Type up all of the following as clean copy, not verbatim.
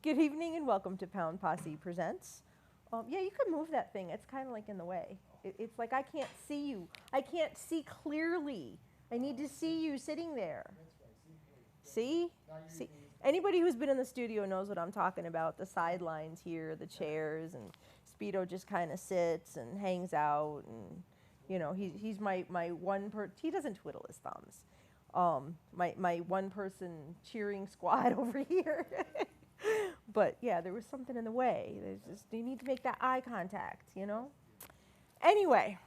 Good evening and welcome to Pound Posse Presents. Yeah, you could move that thing. It's kind of like in the way. It's like I can't see you. I can't see clearly. I need to see you sitting there. See? See? Anybody who's been in the studio knows what I'm talking about. The sidelines here, the chairs, and Speedo just kind of sits and hangs out. And, you know, he's my one he doesn't twiddle his thumbs. My one person cheering squad over here. But yeah, there was something in the way. There's just, you need to make that eye contact, you know? Anyway,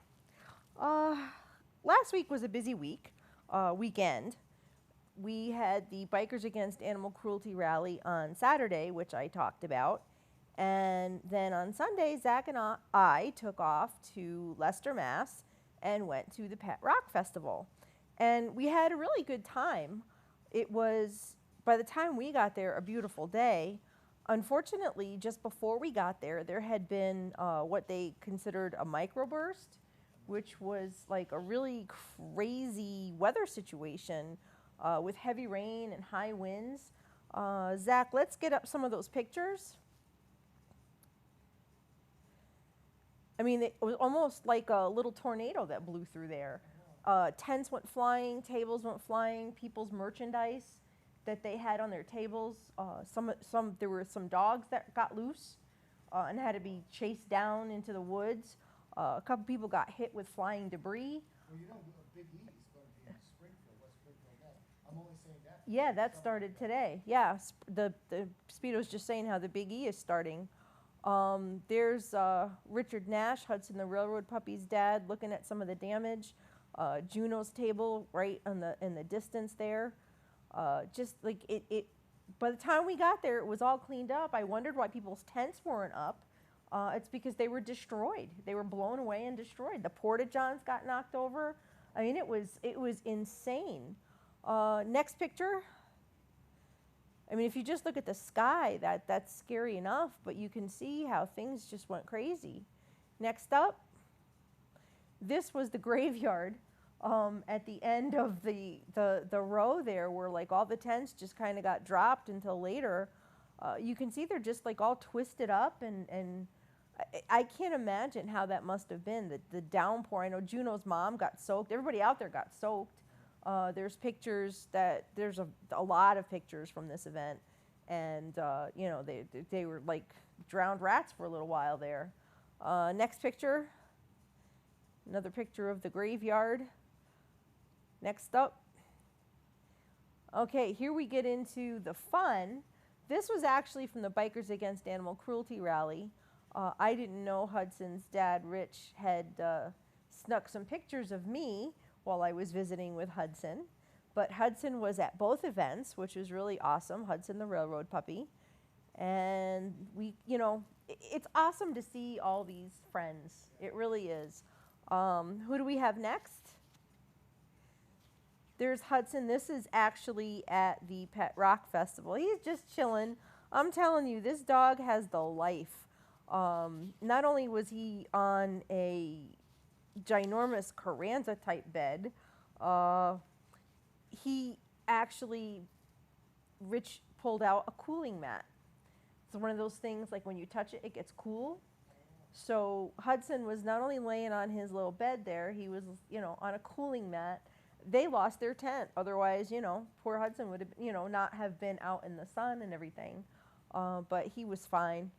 last week was a busy weekend. We had the Bikers Against Animal Cruelty rally on Saturday, which I talked about. And then on Sunday, Zach and I took off to Leicester, Mass. And went to the Pet Rock Festival. And we had a really good time. It was, by the time we got there, a beautiful day. Unfortunately, just before we got there, there had been what they considered a microburst, which was like a really crazy weather situation with heavy rain and high winds. Zach, let's get up some of those pictures. I mean, it was almost like a little tornado that blew through there. Tents went flying, tables went flying, people's merchandise that they had on their tables. There were some dogs that got loose and had to be chased down into the woods. A couple people got hit with flying debris. Well, you know, Big E is going to be in Springfield, West Springfield now. I'm only saying that. Yeah, that started today. Yeah, the Speedo's just saying how the Big E is starting. There's Richard Nash, Hudson the Railroad Puppy's dad, looking at some of the damage. Juno's table right in the distance there. Just like it. By the time we got there, it was all cleaned up. I wondered why people's tents weren't up. It's because they were destroyed. They were blown away and destroyed. The porta-johns got knocked over. I mean, it was insane. Next picture. I mean, if you just look at the sky, that's scary enough, but you can see how things just went crazy. Next up, this was the graveyard at the end of the row there where like all the tents just kind of got dropped until later. You can see they're just like all twisted up and I can't imagine how that must have been, the downpour. I know Juno's mom got soaked. Everybody out there got soaked. There's pictures there's a lot of pictures from this event, and you know they were like drowned rats for a little while there. Next picture, another picture of the graveyard. Next up, okay, here we get into the fun. This was actually from the Bikers Against Animal Cruelty rally. I didn't know Hudson's dad, Rich, had snuck some pictures of me while I was visiting with Hudson. But Hudson was at both events, which was really awesome. Hudson the Railroad Puppy. And we, you know, it's awesome to see all these friends. It really is. Who do we have next? There's Hudson. This is actually at the Pet Rock Festival. He's just chilling. I'm telling you, this dog has the life. Not only was he on a ginormous Carranza type bed, he actually, Rich pulled out a cooling mat. It's one of those things like when you touch it, it gets cool. So Hudson was not only laying on his little bed there, he was, you know, on a cooling mat. They lost their tent. Otherwise, you know, poor Hudson would have, you know, not have been out in the sun and everything. But he was fine.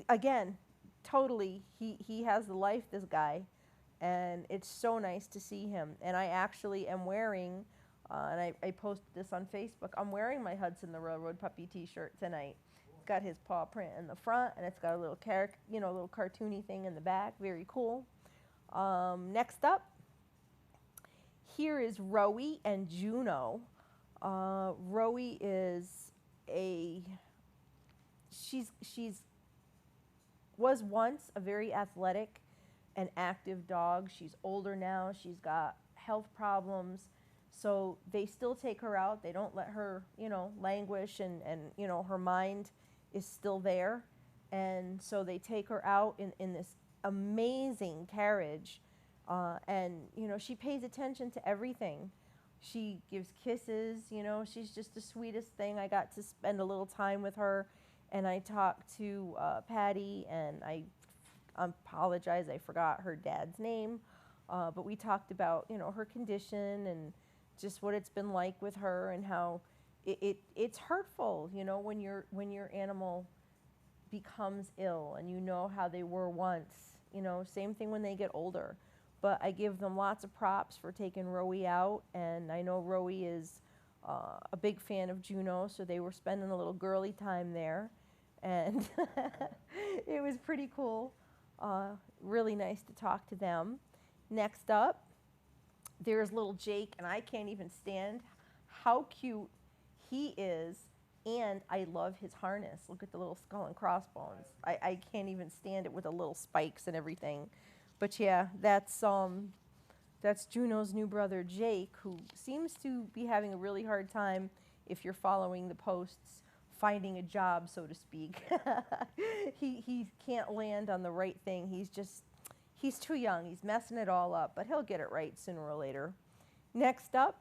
Again, totally, he has the life, this guy, and it's so nice to see him. And I actually am wearing, and I posted this on Facebook, I'm wearing my Hudson the Railroad Puppy t-shirt tonight. It's got his paw print in the front, and it's got a little little cartoony thing in the back. Very cool. Next up, here is Rowie and Juno. Rowie is she's was once a very athletic and active dog. She's older now. She's got health problems. So they still take her out. They don't let her, you know, languish and you know, her mind is still there. And so they take her out in this amazing carriage. And, you know, she pays attention to everything. She gives kisses, you know, she's just the sweetest thing. I got to spend a little time with her, and I talked to Patty, and I apologize, I forgot her dad's name, but we talked about, you know, her condition and just what it's been like with her, and how it's hurtful, you know, when your animal becomes ill, and you know how they were once, you know, same thing when they get older. But I give them lots of props for taking Rowie out, and I know Rowie is a big fan of Juno, so they were spending a little girly time there, and it was pretty cool. Really nice to talk to them. Next up, there's little Jake, and I can't even stand how cute he is, and I love his harness. Look at the little skull and crossbones. I can't even stand it with the little spikes and everything. But yeah, that's Juno's new brother Jake, who seems to be having a really hard time, if you're following the posts, finding a job, so to speak. He can't land on the right thing. He's too young. He's messing it all up, but he'll get it right sooner or later. Next up,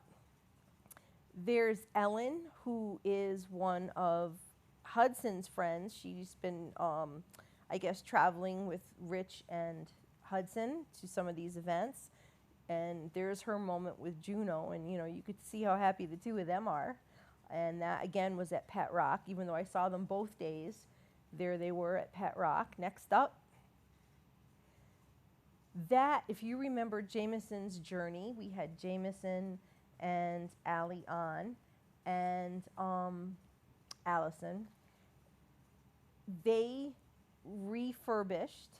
there's Ellen, who is one of Hudson's friends. She's been, I guess, traveling with Rich and Hudson to some of these events. And there's her moment with Juno, and you know, you could see how happy the two of them are. And that again was at Pet Rock, even though I saw them both days. There they were at Pet Rock. Next up, that, if you remember Jameson's journey, we had Jameson and Allie on, and Allison. They refurbished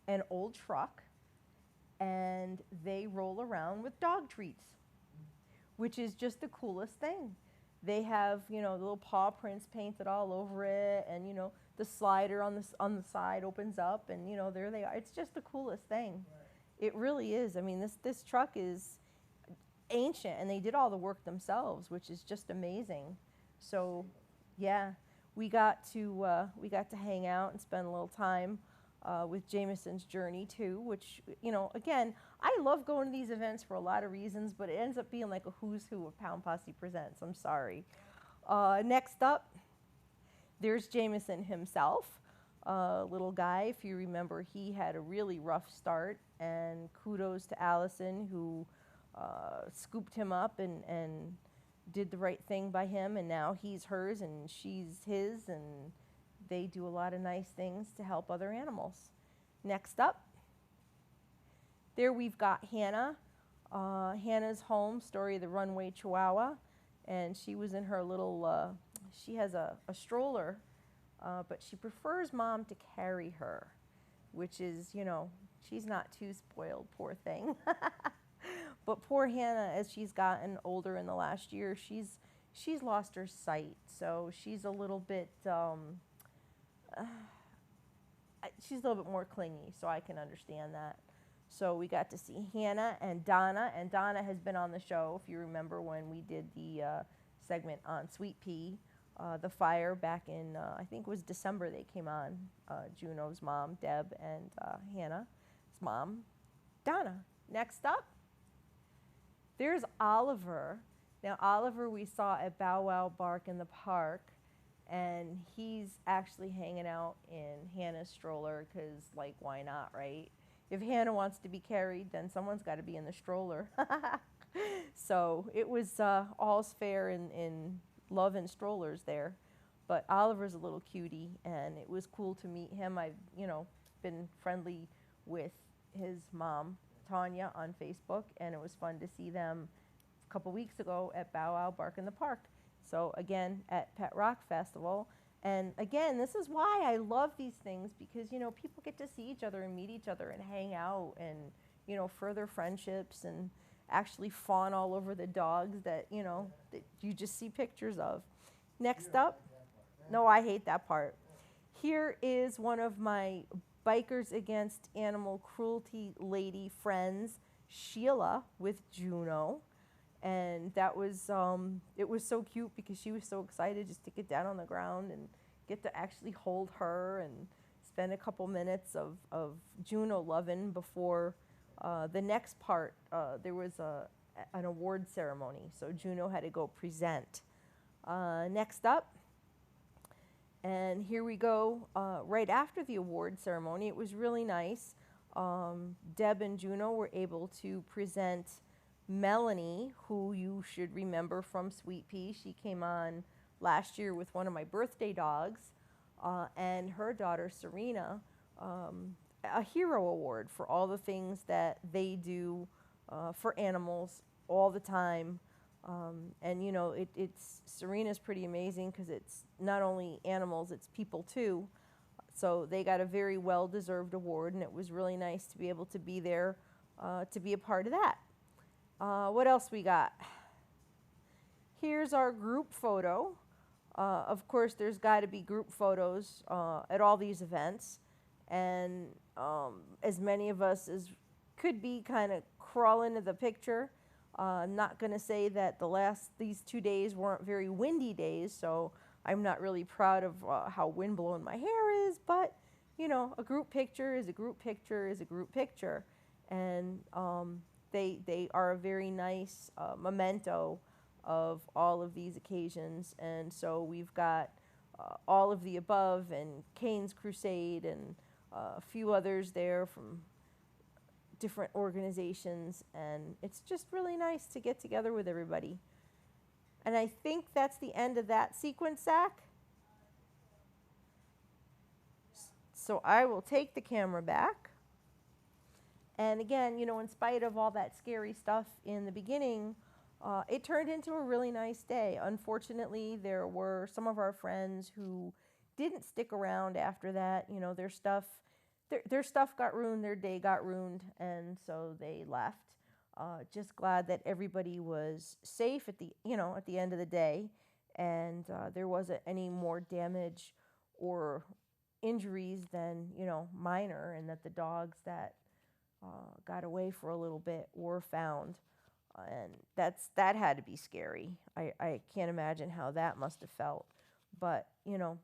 an old truck, and they roll around with dog treats, which is just the coolest thing. They have, you know, the little paw prints painted all over it, and you know, the slider on the side opens up, and you know, there they are. It's just the coolest thing. Right. It really is. I mean, this truck is ancient, and they did all the work themselves, which is just amazing. So, yeah, we got to hang out and spend a little time with Jameson's journey too, which, you know, again, I love going to these events for a lot of reasons, but it ends up being like a who's who of Pound Posse Presents. I'm sorry. Next up, there's Jameson himself, little guy. If you remember, he had a really rough start, and kudos to Allison, who scooped him up and did the right thing by him, and now he's hers and she's his, and they do a lot of nice things to help other animals. Next up, there we've got Hannah. Hannah's home, Story of the Runway Chihuahua, and she was in her little, she has a stroller, but she prefers Mom to carry her, which is, you know, she's not too spoiled, poor thing. But poor Hannah, as she's gotten older in the last year, she's lost her sight, so she's a little bit she's a little bit more clingy, so I can understand that. So we got to see Hannah and Donna has been on the show, if you remember when we did the segment on Sweet Pea, the fire back in, I think it was December they came on, Juno's mom, Deb, and Hannah's mom, Donna. Next up, there's Oliver. Now, Oliver we saw at Bow Wow Bark in the park, and he's actually hanging out in Hannah's stroller because, like, why not, right? If Hannah wants to be carried, then someone's got to be in the stroller. So it was all's fair in love and strollers there. But Oliver's a little cutie, and it was cool to meet him. I've, you know, been friendly with his mom, Tanya, on Facebook, and it was fun to see them a couple weeks ago at Bow Wow Bark in the Park. So again, at Pet Rock Festival. And again, this is why I love these things, because, you know, people get to see each other and meet each other and hang out and, you know, further friendships and actually fawn all over the dogs that, you know, that you just see pictures of. Next up, no, I hate that part. Here is one of my Bikers Against Animal Cruelty lady friends, Sheila, with Juno. And that was, it was so cute because she was so excited just to get down on the ground and get to actually hold her and spend a couple minutes of Juno loving before the next part. There was an award ceremony. So Juno had to go present. Next up, and here we go, right after the award ceremony. It was really nice. Deb and Juno were able to present Melanie, who you should remember from Sweet Pea. She came on last year with one of my birthday dogs, and her daughter Serena, a hero award for all the things that they do for animals all the time. And you know, it's Serena's pretty amazing because it's not only animals, it's people too. So they got a very well-deserved award, and it was really nice to be able to be there to be a part of that. What else we got? Here's our group photo. Of course, there's got to be group photos at all these events, and as many of us as could be kind of crawl into the picture. I'm not going to say that these 2 days weren't very windy days, so I'm not really proud of how windblown my hair is, but you know, a group picture is a group picture is a group picture, and they are a very nice memento of all of these occasions. And so we've got all of the above and Cain's Crusade and a few others there from different organizations, and it's just really nice to get together with everybody. And I think that's the end of that sequence, Zach. So I will take the camera back. And again, you know, in spite of all that scary stuff in the beginning, it turned into a really nice day. Unfortunately, there were some of our friends who didn't stick around after that. You know, their stuff got ruined, their day got ruined, and so they left. Just glad that everybody was safe at the end of the day, and there wasn't any more damage or injuries than, you know, minor, and that the dogs that got away for a little bit were found. And that had to be scary. I can't imagine how that must have felt. But, you know,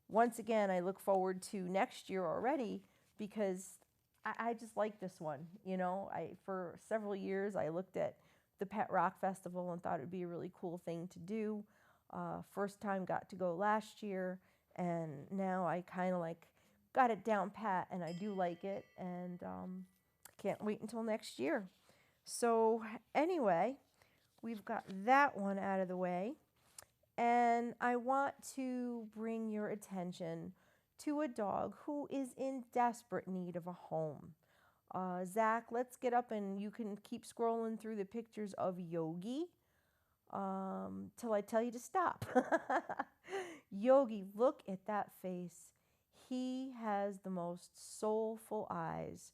once again, I look forward to next year already, because I just like this one. You know, for several years I looked at the Pet Rock Festival and thought it would be a really cool thing to do. First time got to go last year, and now I kind of like got it down pat, and I do like it, and can't wait until next year. So anyway, we've got that one out of the way, and I want to bring your attention to a dog who is in desperate need of a home. Zach, let's get up and you can keep scrolling through the pictures of Yoggi till I tell you to stop. Yoggi, look at that face. He has the most soulful eyes.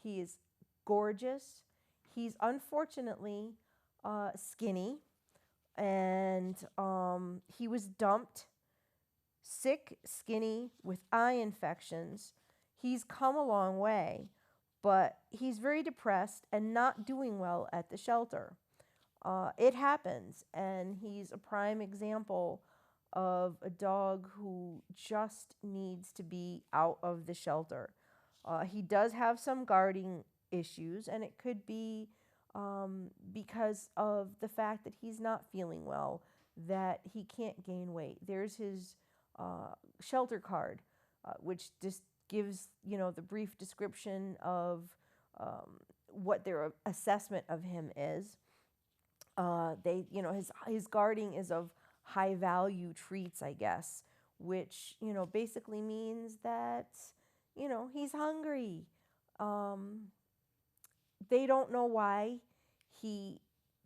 He is gorgeous. He's unfortunately skinny, and he was dumped, sick, skinny, with eye infections. He's come a long way, but he's very depressed and not doing well at the shelter. It happens, and he's a prime example of a dog who just needs to be out of the shelter. He does have some guarding issues, and it could be because of the fact that he's not feeling well, that he can't gain weight. There's his shelter card, which just gives, you know, the brief description of what their assessment of him is. His guarding is of high value treats, I guess, which, you know, basically means that, you know, he's hungry. They don't know why he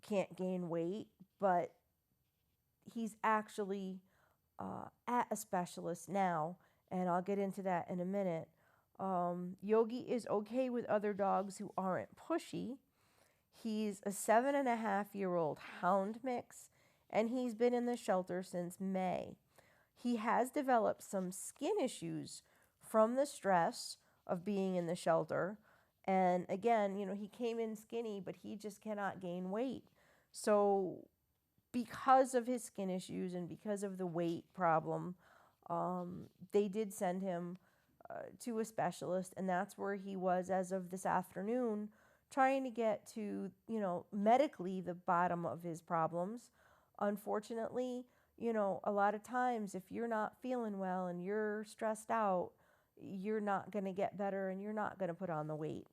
can't gain weight, but he's actually at a specialist now, and I'll get into that in a minute. Yoggi is okay with other dogs who aren't pushy. He's a 7.5-year-old hound mix, and he's been in the shelter since May. He has developed some skin issues from the stress of being in the shelter. And again, you know, he came in skinny, but he just cannot gain weight. So because of his skin issues and because of the weight problem, they did send him to a specialist, and that's where he was as of this afternoon, trying to get to, medically the bottom of his problems. Unfortunately, a lot of times if you're not feeling well and you're stressed out, you're not going to get better and you're not going to put on the weight.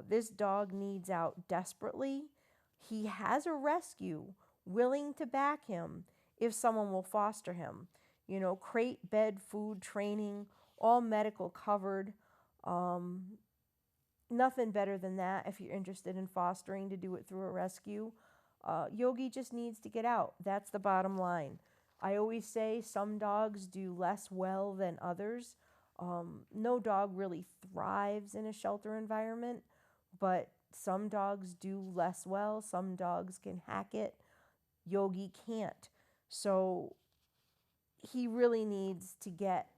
This dog needs out desperately. He has a rescue willing to back him if someone will foster him. Crate, bed, food, training, all medical covered. Nothing better than that if you're interested in fostering to do it through a rescue. Yoggi just needs to get out. That's the bottom line. I always say some dogs do less well than others. No dog really thrives in a shelter environment, but some dogs do less well. Some dogs can hack it. Yoggi can't. So he really needs to get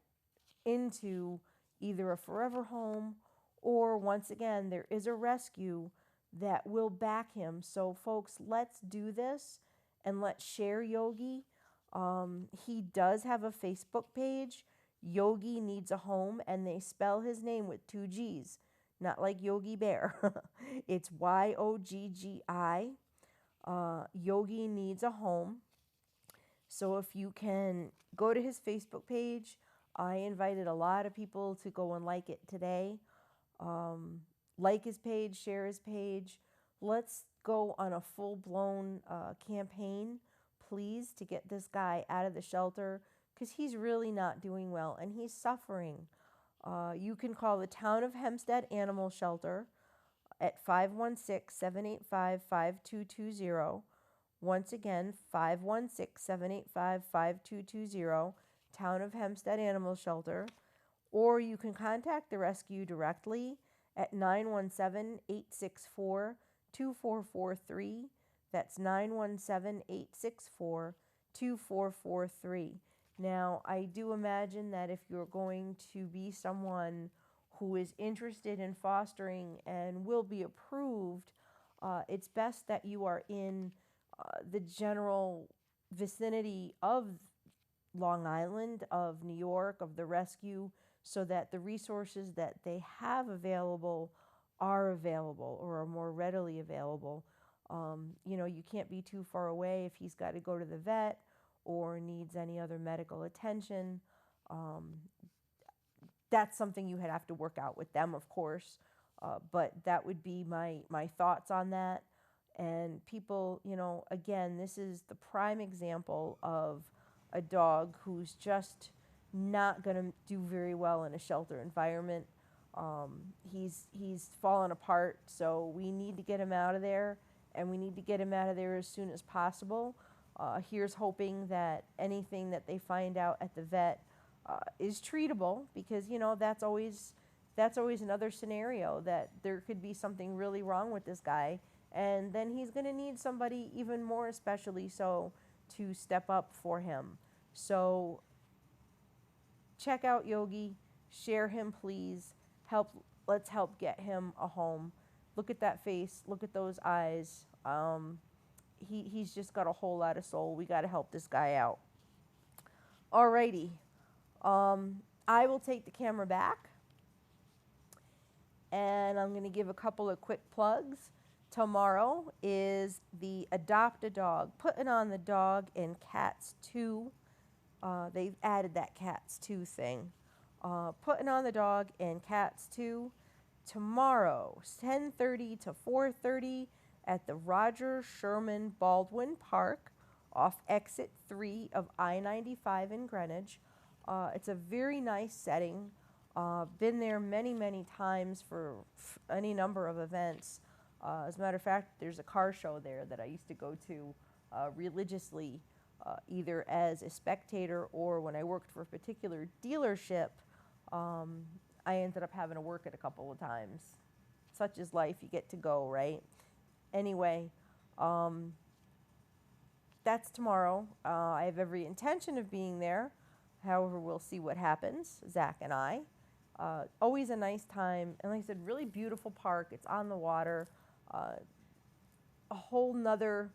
into either a forever home or, once again, there is a rescue that will back him. So folks, let's do this and let's share Yoggi. He does have a Facebook page, Yoggi Needs a Home, and they spell his name with 2 G's, not like Yogi Bear. It's Yoggi. Yoggi Needs a Home. So if you can go to his Facebook page, I invited a lot of people to go and like it today. Like his page, share his page. Let's go on a full-blown campaign, please, to get this guy out of the shelter because he's really not doing well and he's suffering. You can call the Town of Hempstead Animal Shelter at 516-785-5220. Once again, 516-785-5220, Town of Hempstead Animal Shelter. Or you can contact the rescue directly at 917-864-2443. That's 917-864-2443. Now, I do imagine that if you're going to be someone who is interested in fostering and will be approved, it's best that you are in the general vicinity of Long Island, of New York, of the rescue, so that the resources that they have available are available or are more readily available. You can't be too far away if he's got to go to the vet or needs any other medical attention. That's something you would have to work out with them, of course. But that would be my thoughts on that. And people, again, this is the prime example of a dog who's just not going to do very well in a shelter environment. He's fallen apart, so we need to get him out of there, and we need to get him out of there as soon as possible. Here's hoping that anything that they find out at the vet is treatable, because that's always another scenario, that there could be something really wrong with this guy, and then he's going to need somebody even more especially so to step up for him. So check out Yoggi, share him please, let's help get him a home. Look at that face, look at those eyes. He's just got a whole lot of soul. We got to help this guy out. Alrighty, I will take the camera back, and I'm going to give a couple of quick plugs. Tomorrow is the Adopt a Dog, Putting on the Dog and Cats 2. They've added that Cats 2 thing. Putting on the Dog and Cats 2 tomorrow, 10:30 to 4:30 at the Roger Sherman Baldwin Park off exit 3 of I-95 in Greenwich. It's a very nice setting. Been there many, many times for any number of events. As a matter of fact, there's a car show there that I used to go to religiously, either as a spectator or when I worked for a particular dealership. I ended up having to work it a couple of times. Such is life, you get to go, right? Anyway, that's tomorrow. I have every intention of being there. However, we'll see what happens, Zach and I. Always a nice time. And like I said, really beautiful park. It's on the water. A whole nother,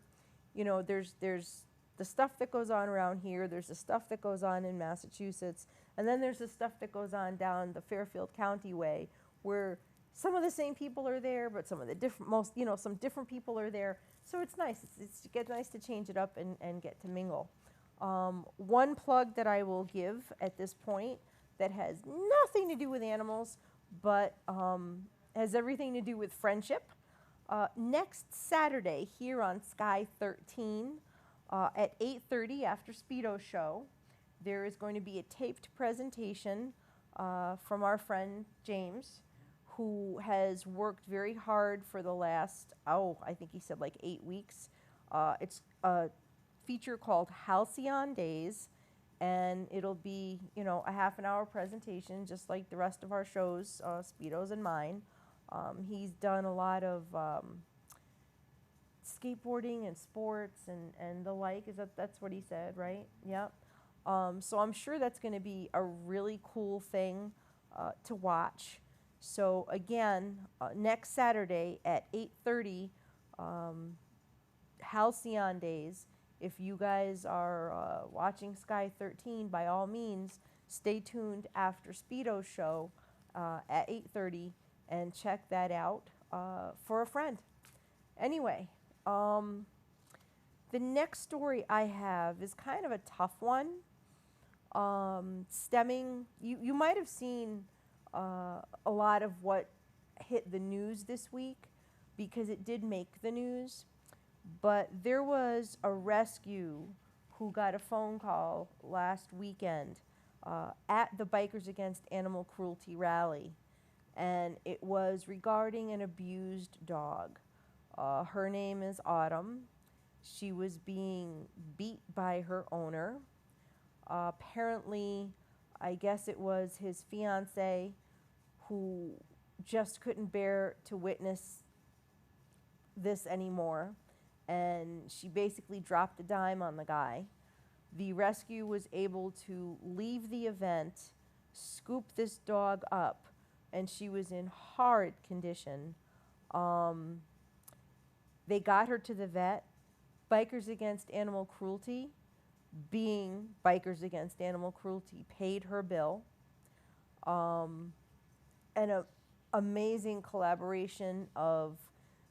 there's the stuff that goes on around here. There's the stuff that goes on in Massachusetts. And then there's the stuff that goes on down the Fairfield County way, where some of the same people are there, but some of the different, some different people are there. So it's nice. It's get nice to change it up and get to mingle. One plug that I will give at this point that has nothing to do with animals, but has everything to do with friendship. Next Saturday here on Sky 13 at 8:30 after Speedo show, there is going to be a taped presentation from our friend James, who has worked very hard for the last, I think he said like 8 weeks. It's a feature called Halcyon Days, and it'll be, a half an hour presentation, just like the rest of our shows, Speedo's and mine. He's done a lot of skateboarding and sports and the like. That's what he said, right? Yep. So I'm sure that's going to be a really cool thing to watch. So again, next Saturday at 8:30, Halcyon Days. If you guys are watching Sky 13, by all means, stay tuned after Speedo's show at 8:30 and check that out for a friend. Anyway, the next story I have is kind of a tough one. You might have seen a lot of what hit the news this week, because it did make the news. But there was a rescue who got a phone call last weekend at the Bikers Against Animal Cruelty rally, and it was regarding an abused dog. Her name is Autumn. She was being beat by her owner. Apparently, I guess it was his fiance who just couldn't bear to witness this anymore, and she basically dropped a dime on the guy. The rescue was able to leave the event, scoop this dog up, and she was in horrid condition. They got her to the vet. Bikers Against Animal Cruelty, being Bikers Against Animal Cruelty, paid her bill. And an amazing collaboration of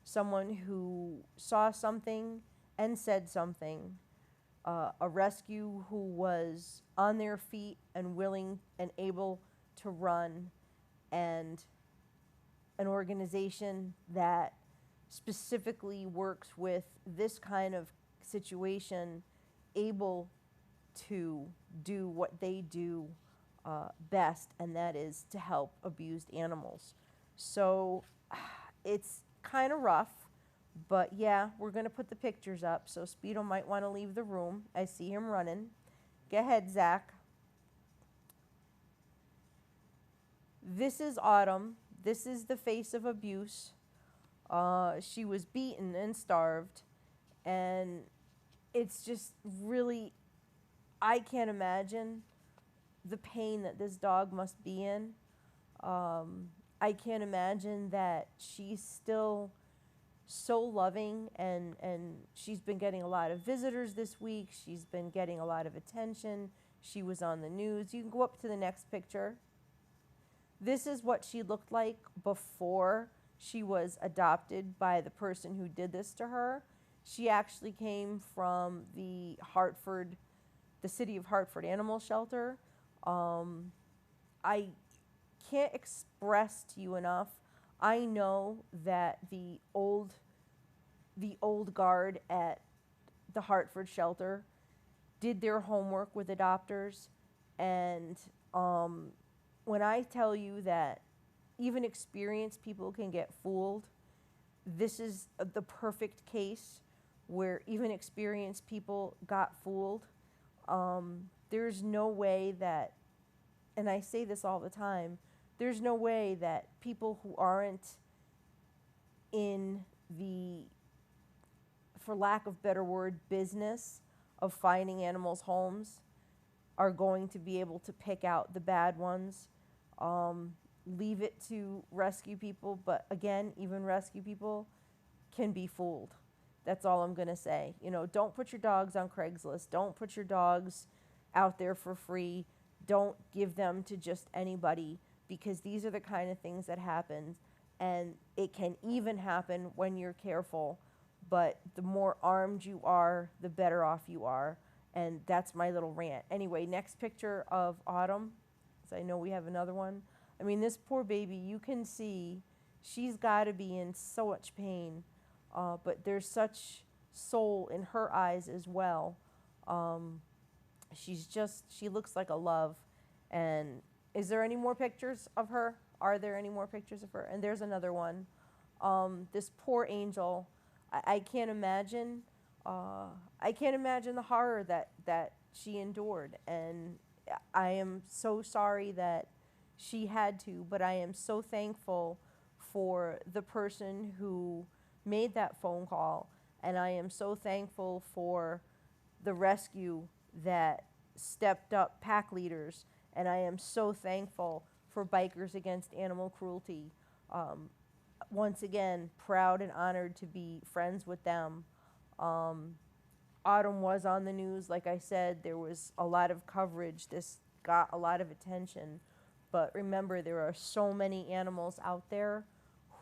someone who saw something and said something, a rescue who was on their feet and willing and able to run, and an organization that specifically works with this kind of situation, able to do what they do best, and that is to help abused animals. So it's kind of rough, but yeah, we're going to put the pictures up, so Speedo might want to leave the room. I see him running. Go ahead, Zach. This is Autumn. This is the face of abuse. She was beaten and starved, and it's just really, I can't imagine the pain that this dog must be in. I can't imagine that she's still so loving, and she's been getting a lot of visitors this week. She's been getting a lot of attention. She was on the news. You can go up to the next picture. This is what she looked like before she was adopted by the person who did this to her. She actually came from the city of Hartford Animal Shelter. I can't express to you enough. I know that the old guard at the Hartford shelter did their homework with adopters, and when I tell you that even experienced people can get fooled, this is the perfect case where even experienced people got fooled. There's no way that, and I say this all the time, there's no way that people who aren't in the, for lack of better word, business of finding animals homes are going to be able to pick out the bad ones. Leave it to rescue people, but again, even rescue people can be fooled. That's all I'm going to say. Don't put your dogs on Craigslist. Don't put your dogs out there for free. Don't give them to just anybody, because these are the kind of things that happen. And it can even happen when you're careful, but the more armed you are, the better off you are. And that's my little rant. Anyway, next picture of Autumn, because I know we have another one. I mean, this poor baby, you can see she's got to be in so much pain, but there's such soul in her eyes as well. Um, she looks like a love. And is there any more pictures of her? Are there any more pictures of her? And there's another one. This poor angel, I can't imagine. I can't imagine the horror that she endured, and I am so sorry that she had to. But I am so thankful for the person who made that phone call, and I am so thankful for the rescue that stepped up, pack leaders, and I am so thankful for Bikers Against Animal Cruelty. Um, Once again, proud and honored to be friends with them. Autumn was on the news, like I said, there was a lot of coverage. This got a lot of attention. But remember, there are so many animals out there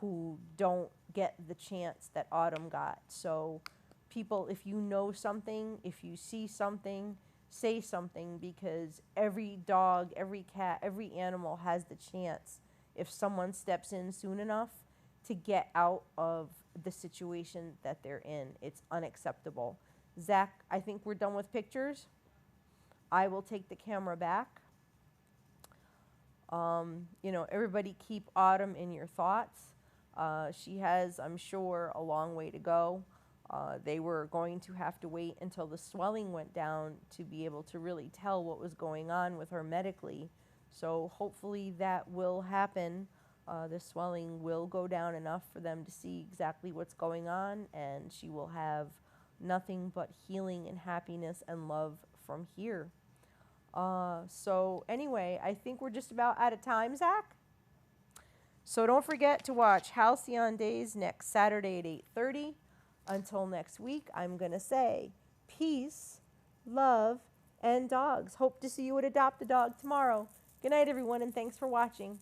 who don't get the chance that Autumn got. So, people, if you know something, if you see something, say something, because every dog, every cat, every animal has the chance, if someone steps in soon enough, to get out of the situation that they're in. It's unacceptable. Zach, I think we're done with pictures. I will take the camera back. Everybody keep Autumn in your thoughts. She has, I'm sure, a long way to go. They were going to have to wait until the swelling went down to be able to really tell what was going on with her medically. So hopefully that will happen. The swelling will go down enough for them to see exactly what's going on, and she will have nothing but healing and happiness and love from here. So anyway, I think we're just about out of time, Zach. So don't forget to watch Halcyon Days next Saturday at 8:30. Until next week, I'm going to say peace, love, and dogs. Hope to see you at Adopt a Dog tomorrow. Good night, everyone, and thanks for watching.